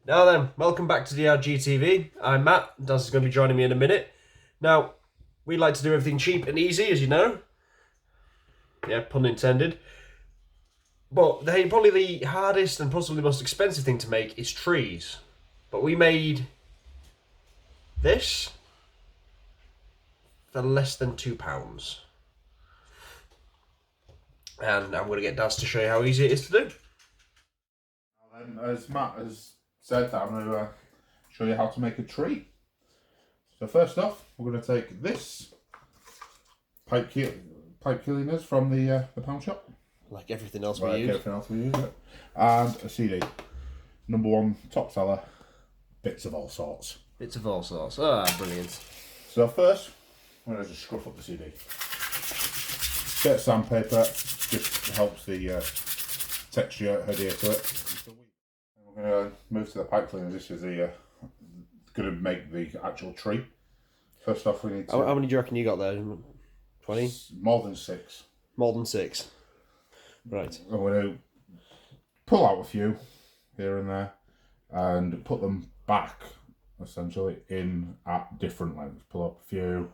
Now then, welcome back to DRGTV. I'm Matt. Daz is going to be joining me in a minute. Now, we like to do everything cheap and easy, as you know. Yeah, pun intended. But probably the hardest and possibly the most expensive thing to make is trees. But we made this for less than £2. And I'm going to get Daz to show you how easy it is to do. As Matt has said, I'm going to show you how to make a tree. So first off, we're going to take this pipe cleaners from the Poundshop. Like everything else Like we use. everything else we use, and a CD. #1 top seller, bits of all sorts. Bits of all sorts. Ah, brilliant. So first, I'm going to just scruff up the CD. Bit of sandpaper, just helps the texture adhere to it. We're going to move to the pipe cleaners. This is the going to make the actual tree. First off, we need to... How many do you reckon you got there? 20? More than 6. More than 6. Right. I'm going to pull out a few here and there and put them back, essentially, in at different lengths. Pull up a few,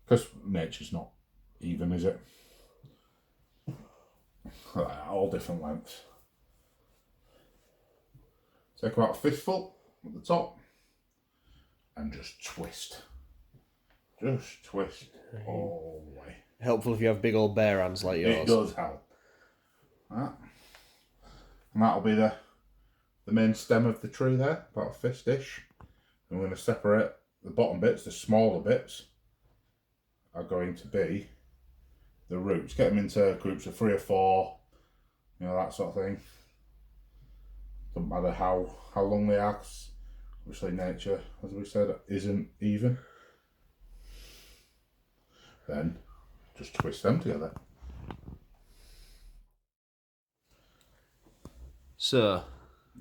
because nature's not even, is it? All different lengths. Take about a fistful at the top and just twist. Just twist all the way. Helpful if you have big old bare hands like yours. It does help. That. And that'll be the main stem of the tree there, about a fist-ish. And we're going to separate the bottom bits, the smaller bits, are going to be the roots. Get them into groups of 3 or 4, you know, that sort of thing. Doesn't matter how long they are, 'cause obviously nature, as we said, isn't even. Then just twist them together. So,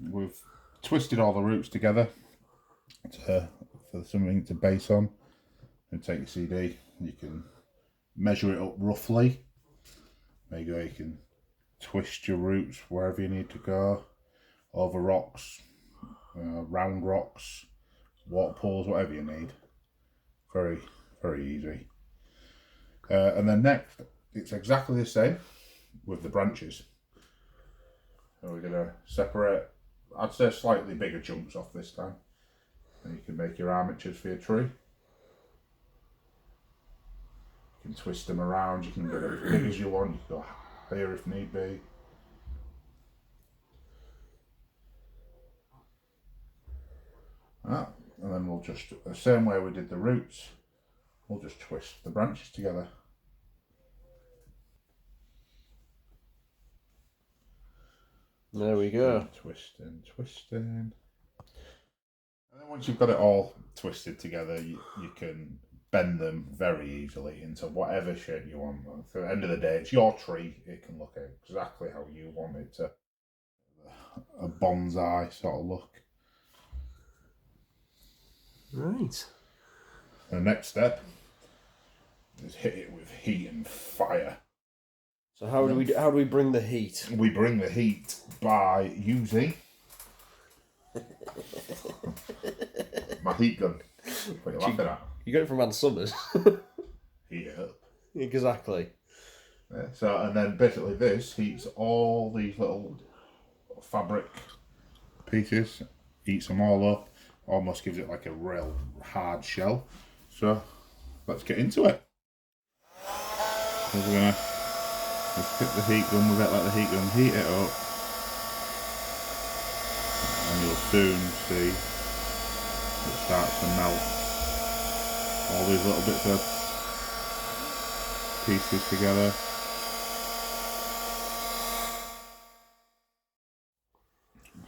We've twisted all the roots together for something to base on. And take your CD, you can measure it up roughly. Maybe you can twist your roots wherever you need to go. Over rocks, round rocks, water pools, whatever you need. Very, very easy. And then next, it's exactly the same with the branches. So we're going to separate, I'd say slightly bigger chunks off this time. And you can make your armatures for your tree. You can twist them around, you can get it as big as you want, you can go higher if need be. And then we'll just, the same way we did the roots, we'll just twist the branches together. there we go. Twisting, twisting. And then once you've got it all twisted together, you can bend them very easily into whatever shape you want. At the end of the day, it's your tree. It can look exactly how you want it to. A bonsai sort of look. Right. The next step is hit it with heat and fire. So how do we bring the heat? We bring the heat by using my heat gun. What are you laughing at? You got it from Ann Summers. Heat it up. Exactly. Yeah, so, and then basically this heats all these little fabric pieces, heats them all up, almost gives it like a real hard shell. So let's get into it. So we're gonna just hit the heat gun with it, let the heat gun heat it up, and you'll soon see it starts to melt all these little bits of pieces together.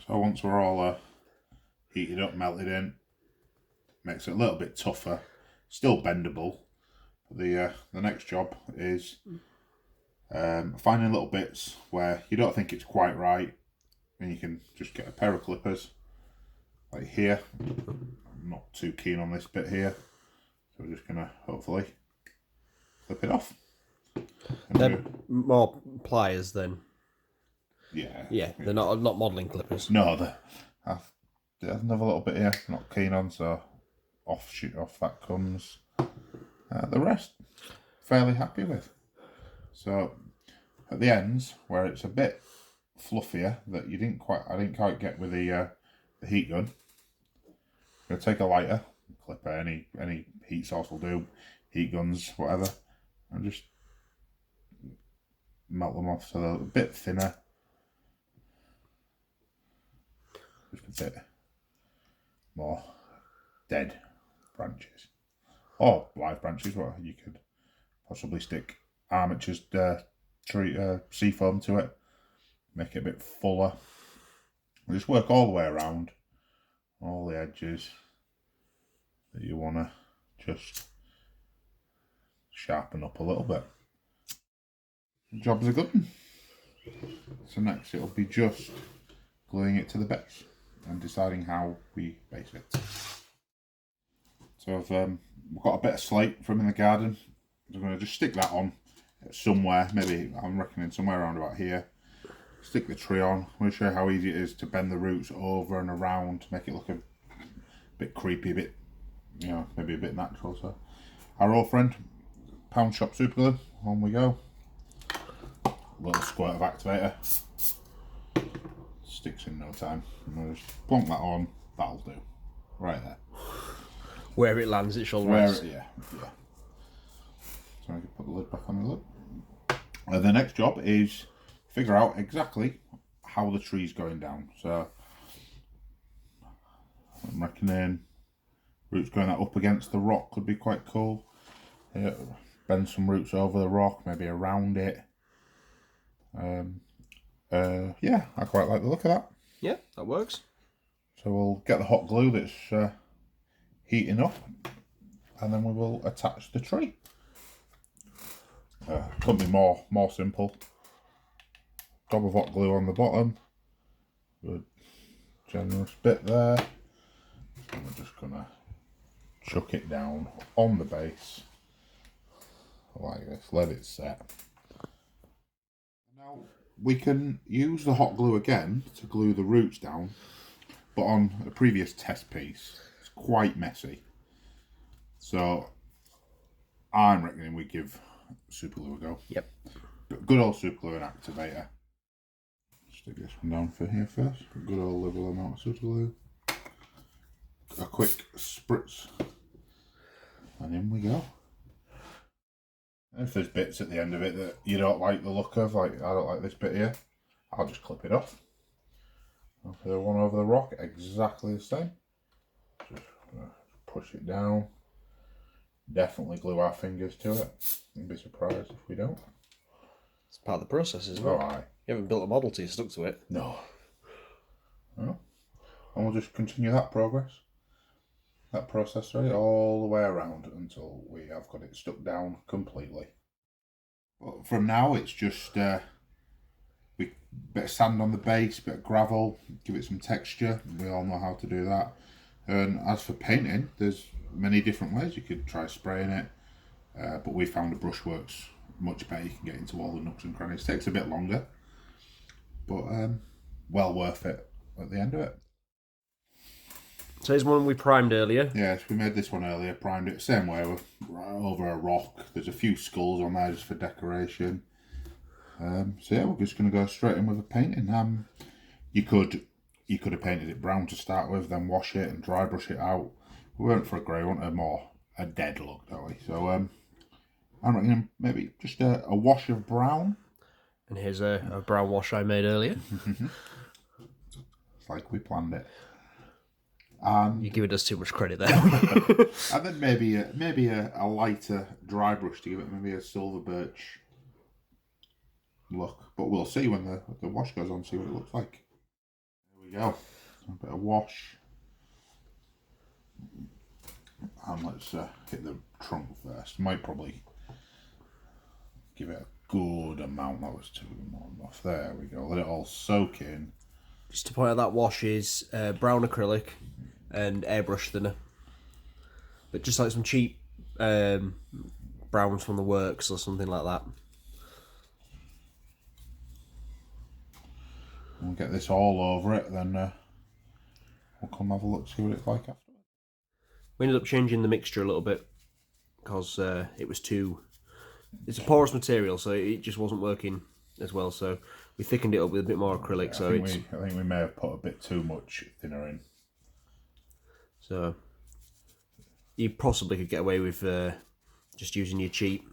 So once we're all heated up, melted in, makes it a little bit tougher, still bendable. But the next job is finding little bits where you don't think it's quite right, and you can just get a pair of clippers, like here. I'm not too keen on this bit here, so we're just gonna hopefully clip it off. They're more pliers than. Yeah. Yeah, they're not modelling clippers. No, another little bit here, not keen on, so off that comes. The rest, fairly happy with. So at the ends, where it's a bit fluffier that I didn't quite get with the heat gun. I'm gonna take a lighter, clipper, any heat source will do, heat guns, whatever, and just melt them off so they're a bit thinner. Just a bit more dead branches. Or live branches, well, you could possibly stick Armatures seafoam to it, make it a bit fuller. And just work all the way around, all the edges that you want to just sharpen up a little bit. The job's a good one. So next it'll be just gluing it to the base and deciding how we base it. So we've got a bit of slate from in the garden. I'm going to just stick that on somewhere, maybe I'm reckoning somewhere around about here. Stick the tree on. I'm going to show you how easy it is to bend the roots over and around to make it look a bit creepy, a bit, you know, maybe a bit natural. So our old friend, Poundshop super glue, on we go. A little squirt of activator. Sticks in no time. I'm going to just plonk that on, that'll do. Right there. Where it lands, it shall rest. Yeah. So I can put the lid back on the lid. The next job is figure out exactly how the tree's going down. So I'm reckoning roots going up against the rock could be quite cool. Bend some roots over the rock, maybe around it. Yeah, I quite like the look of that. Yeah, that works. So we'll get the hot glue that's heating up, and then we will attach the tree. Couldn't be more simple. Dab of hot glue on the bottom. Good generous bit there. And we're just gonna chuck it down on the base like this. Let it set. Now we can use the hot glue again to glue the roots down, but on a previous test piece it's quite messy. So I'm reckoning we give super glue a go. Yep. Good old super glue and activator. Stick this one down for here first. Good old liberal amount of super glue. A quick spritz. And in we go. If there's bits at the end of it that you don't like the look of, like I don't like this bit here, I'll just clip it off. For the one over the rock, exactly the same. Just push it down. Definitely glue our fingers to it. You'd be surprised if we don't. It's part of the process, isn't it? Aye. You haven't built a model till you stuck to it. No. And we'll just continue that process, sorry, all the way around until we have got it stuck down completely. But from now it's just bit of sand on the base, bit of gravel, give it some texture. We all know how to do that. And as for painting, there's many different ways. You could try spraying it, but we found a brush works much better. You can get into all the nooks and crannies. It takes a bit longer, but well worth it at the end of it. So here's one we primed earlier. Yes, we made this one earlier, primed it same way, over a rock. There's a few skulls on there just for decoration. So yeah, we're just going to go straight in with a painting. You could have painted it brown to start with, then wash it and dry brush it out. We went for a grey, we wanted a dead look, don't we? So I'm reckoning maybe just a wash of brown. And here's a brown wash I made earlier. It's like we planned it. You're giving us too much credit there. And then maybe a lighter dry brush to give it maybe a silver birch look. But we'll see when the wash goes on, see what it looks like. There we go. A bit of wash. And let's hit the trunk first. Might probably give it a good amount. That was too much. There we go. Let it all soak in. Just to point out, that wash is brown acrylic and airbrush thinner. But just like some cheap browns from the works or something like that. We'll get this all over it, then we'll come have a look, see what it's like afterwards. We ended up changing the mixture a little bit because it was too... It's a porous material, so it just wasn't working as well, so we thickened it up with a bit more acrylic. I think we may have put a bit too much thinner in. So you possibly could get away with just using your cheap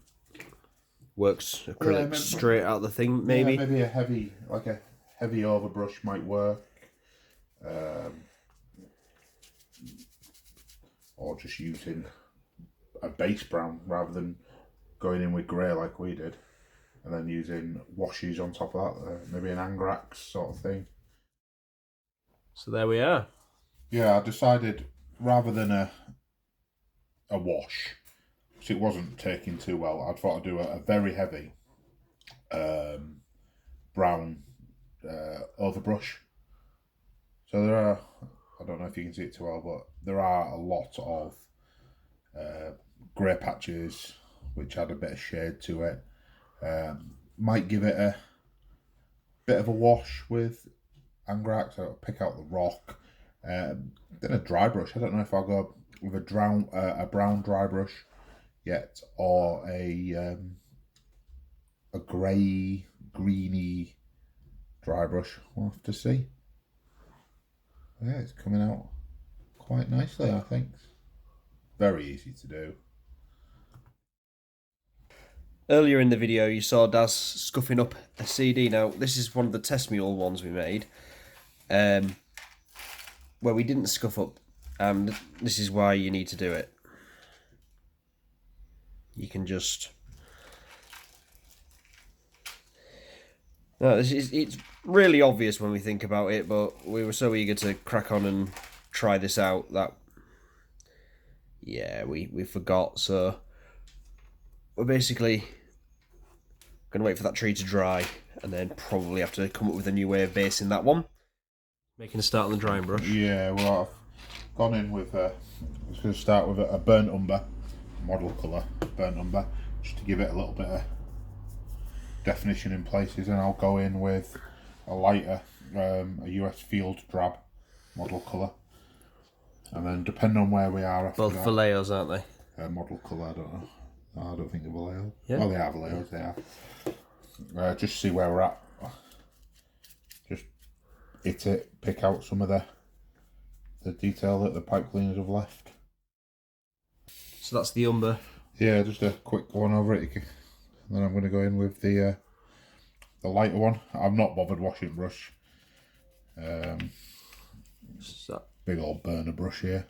works acrylic straight out of the thing, maybe. Yeah, maybe a heavy overbrush might work. Or just using a base brown rather than going in with grey like we did, and then using washes on top of that, maybe an Angrax sort of thing. So there we are. Yeah, I decided rather than a wash, because it wasn't taking too well, I thought I'd do a very heavy brown overbrush. So there are, I don't know if you can see it too well, but there are a lot of grey patches which had a bit of shade to it. Might give it a bit of a wash with Angrax. I'll pick out the rock. Then a dry brush. I don't know if I'll go with a brown dry brush yet, or a grey, greeny dry brush. We'll have to see. Yeah, it's coming out quite nicely, I think. Very easy to do. Earlier in the video you saw Daz scuffing up a CD. Now this is one of the test mule ones we made, where we didn't scuff up, and this is why you need to do it. You can just... No, it's really obvious when we think about it, but we were so eager to crack on and try this out that, yeah, we forgot. So we're basically going to wait for that tree to dry and then probably have to come up with a new way of basing that one. Making a start on the drying brush. Yeah, well, I've gone in with I was going to start with a burnt umber, model colour, burnt umber, just to give it a little bit of definition in places, and I'll go in with a lighter, a US Field Drab model colour, and then depending on where we are after both that, Vallejo's, aren't they? Model colour, I don't know. No, I don't think they're Vallejo. Yeah. Oh, they are Vallejo's, they are. Just see where we're at. Just hit it, pick out some of the detail that the pipe cleaners have left. So that's the umber. Yeah, just a quick one over it. Then I'm going to go in with the lighter one. I'm not bothered washing brush. Big old burner brush here.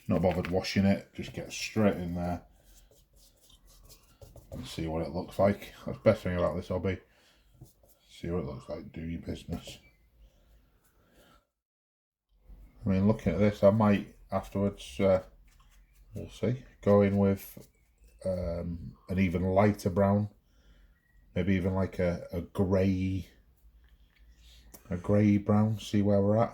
Not bothered washing it. Just get straight in there and see what it looks like. That's the best thing about this hobby. See what it looks like. Do your business. I mean, looking at this, I might afterwards. We'll see. Go in with an even lighter brown. Maybe even like a grey brown. See where we're at.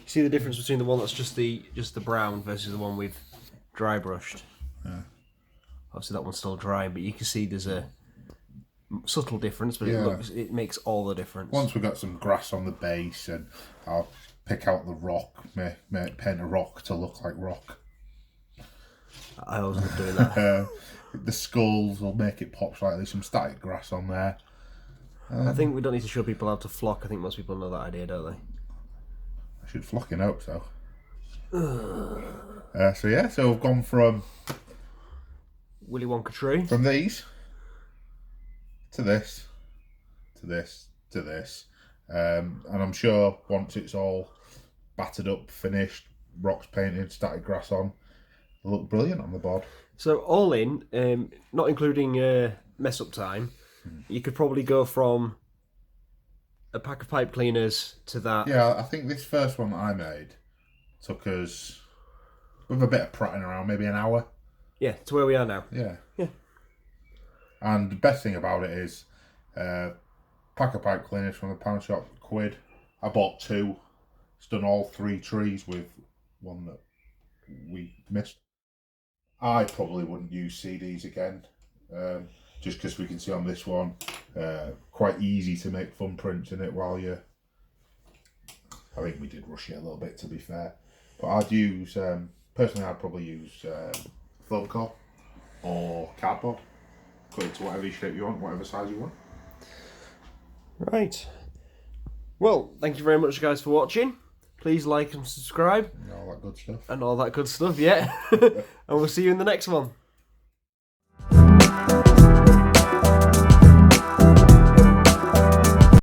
See the difference between the one that's just the brown versus the one we've dry brushed. Yeah. Obviously that one's still dry, but you can see there's a subtle difference, but Yeah. it makes all the difference. Once we've got some grass on the base, and I'll pick out the rock, paint a rock to look like rock. I always love doing that. The skulls will make it pop slightly. Some static grass on there. I think we don't need to show people how to flock. I think most people know that idea, don't they? I should flock and hope so. So yeah, so we've gone from Willy Wonka tree. From these to this, to this, to this. And I'm sure once it's all battered up, finished, rocks painted, static grass on, it'll look brilliant on the board. So all in, not including mess up time, you could probably go from a pack of pipe cleaners to that. Yeah, I think this first one that I made took us, with a bit of prattling around, maybe an hour. Yeah, to where we are now. Yeah. Yeah. And the best thing about it is, pack of pipe cleaners from the Poundshop, £1. I bought 2. It's done all 3 trees with one that we missed. I probably wouldn't use CDs again, just because we can see on this one, quite easy to make thumbprints in it while you're I think we did rush it a little bit, to be fair. But I'd use, personally, I'd probably use foam core or cardboard. Cut it to whatever shape you want, whatever size you want. Right. Well, thank you very much, guys, for watching. Please like and subscribe. And all that good stuff. And all that good stuff, yeah. And we'll see you in the next one.